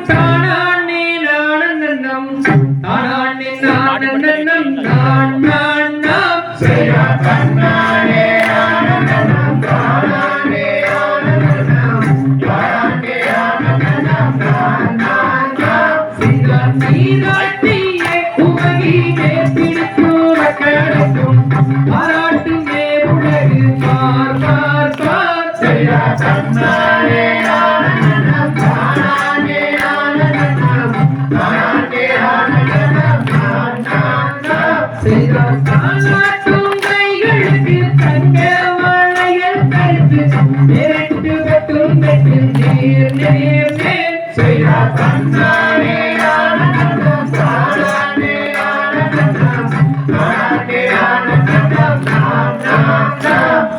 தானானே நானன்னம் தானானே நானன்னம் நான் நான் நாம் செய்யா தன்னானே நானன்னம் தானானே நானன்னம் தானானே நானன்னம் நான் நான் நாம் செய்யா நீராட்டியே உமகியே பிடிக்கும் கடக்கும் பாராட்டுமே உலகு பார் பார் பார் செய்யா தன்னானே தாலாட்டும் கைகளுக்கு தங்க மழையில் கருத்து நேரிட்டு வெட்டும் வெட்டும் நீர் நீர் நீர் செய்யா தன்னானே ஆனந்தம் தானானே ஆனந்தம் தானானே ஆனந்தம்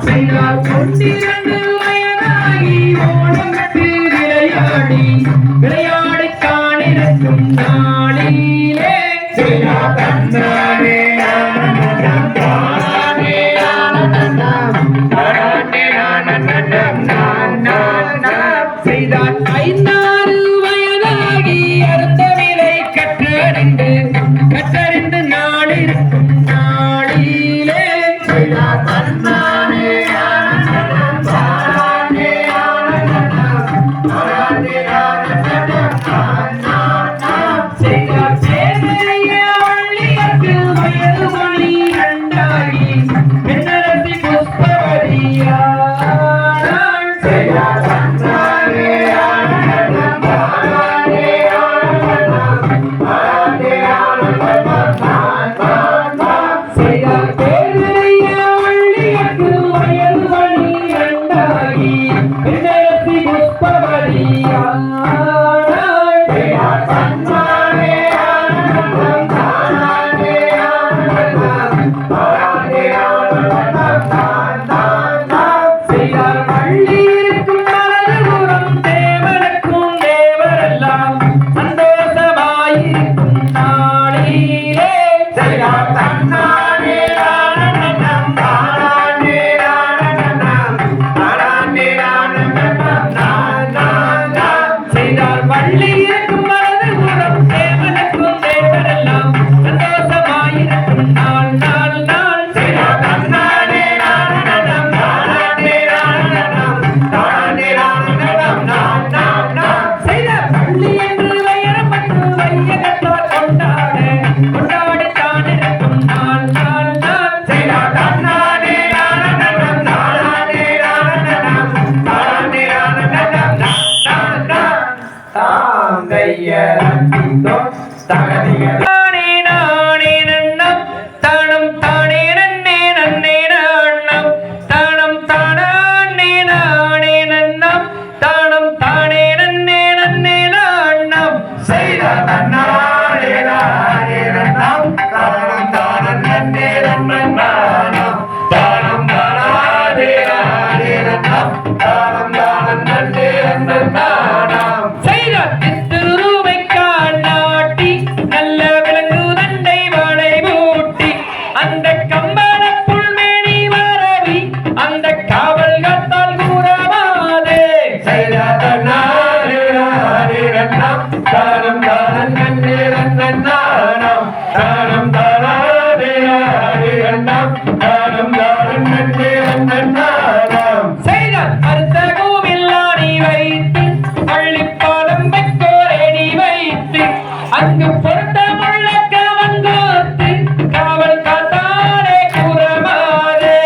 செய்யா கொண்டிரண்டு வயதாகி ஓடமிட்டு விளையாடி காணிருக்கும் நாளிலே செய்யா தன்னானே செய்தார் 5 வயதாகி அடுத்த நிலை கற்றறிந்து நாடிருக்கும் நாளிலே செய்தார் தன்னானே ஆனந்தம் தானானே ஆனந்தம் தானானே ஆனந்தம் செய்தார் சேனைய வள்ளியற்கு வயது மணி 2ஆகி பெண்ணரசி புஷ்பவதியா செய்தார் அங்கு பொருத்தமுள்ள கவங்கோத்து காவல் காத்தானே கூறமாதே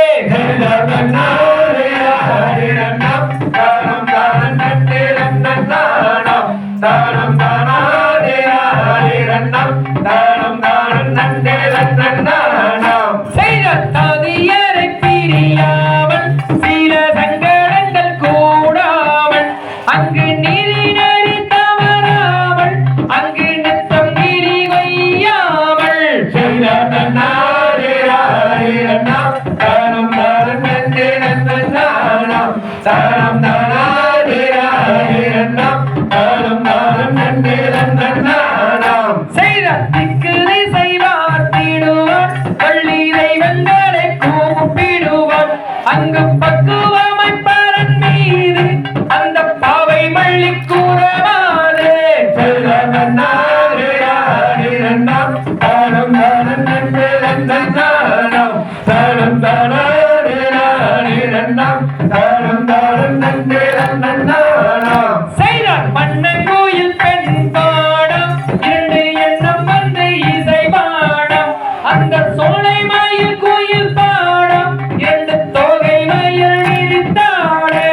செய்தத்தாதியரை பிரியாமல் சில சங்கடங்கள் கூடாமல் அங்கு நீதி நெறி தவறாமல் அங்கு நித்தம் நீதி வையாமல் தானம் தானா மன்னன் கோயில் பெண் பாடம் இரண்டு எண்ணம் வந்து இசை பாடம் அந்த சோலை மயில் கோயில் பாடம் இரண்டு தோகை மயில் விரித்தாடே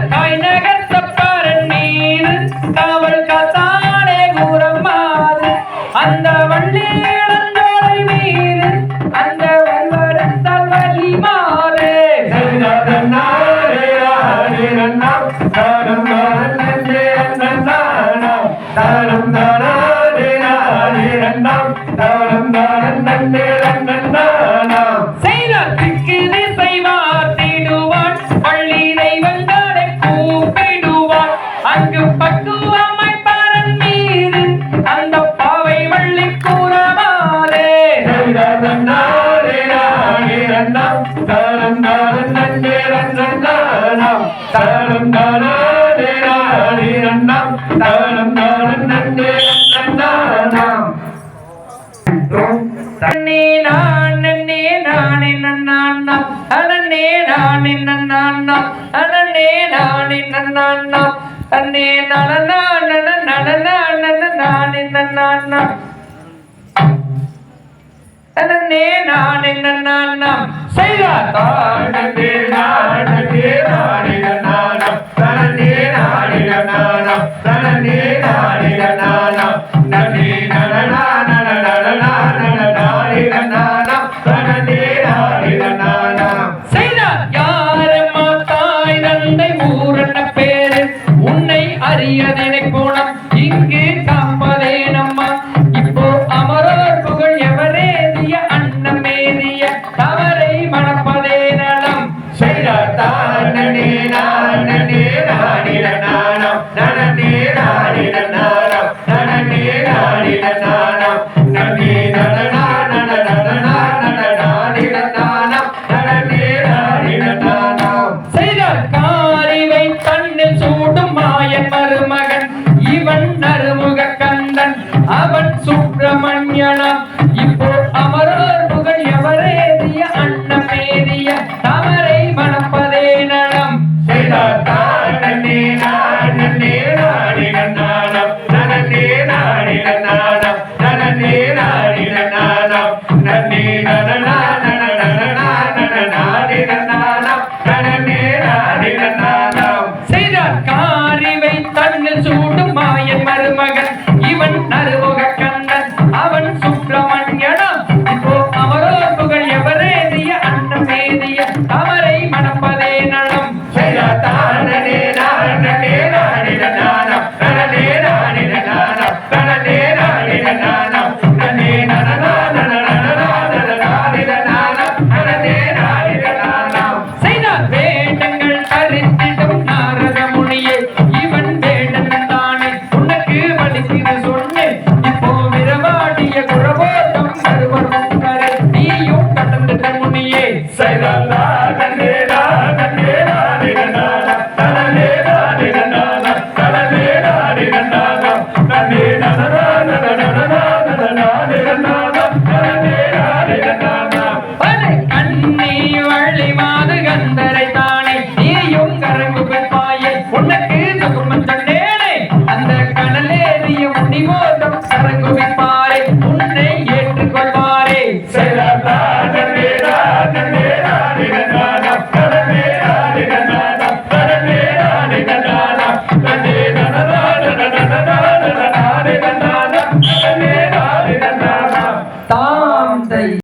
தாய் நகர்த்தப்பாரன் மீது காவல் காத்தானே கூறம்மாது அந்த வள்ளி இளஞ்சோலை மீது அந்த வல்வரத்தால் வலி மாறு செய்தற்கு திசை மாற்றிடுவான் பள்ளி தெய்வங்களை கூப்பிடுவான் அங்கு பக்குவமாய் பாரன் மீது அந்த பாவை வள்ளி கூறமாறே தன்னே நானே நானே நன்னானா அனனே நானே நன்னானா அனனே நானே நன்னானா தன்னே நனனா நனனா நானே நன்னானா அனனே நானே நன்னானா செய்தானே நானே நானே நன்னானா தன்னே நானே நன்னானா தன்னே நானே நன்னானா நன்னே நனனா அறியதனை போனம் இங்கு காப்பதே நம்மா இப்போ அமரோர் புகழ் எவரேதிய அன்னமேதிய தவறை மணப்பதே நலம் செய்தானே நானே நானிடனானம் நனனே நானிடனானம் நனனே நானிடனானம் நனே நனனா நனனா நனனானிடனானம் நனனே நானிடனானம் செய்தார் காரிவை தன்னில் சூடும் மாயன் மருமகன் இவன் நறுமுக கந்தன் அவன் சுப்பிரமணியனாம் இப்போ அமரோர் புகழ் எவரேதிய அன்னமேதிய தவறை மணப்பதே நலம் செய்தானே நானே நானிடனானம் நனனே நானிடனானம் நனனே நானிடனானம் நனே நனனா நனனா நனனானிடனானம் நனனே நானிடனானம் செய்தார் காரிவை தன்னில் சூடும் மாயன் மருமகன் இவன் நறுமுக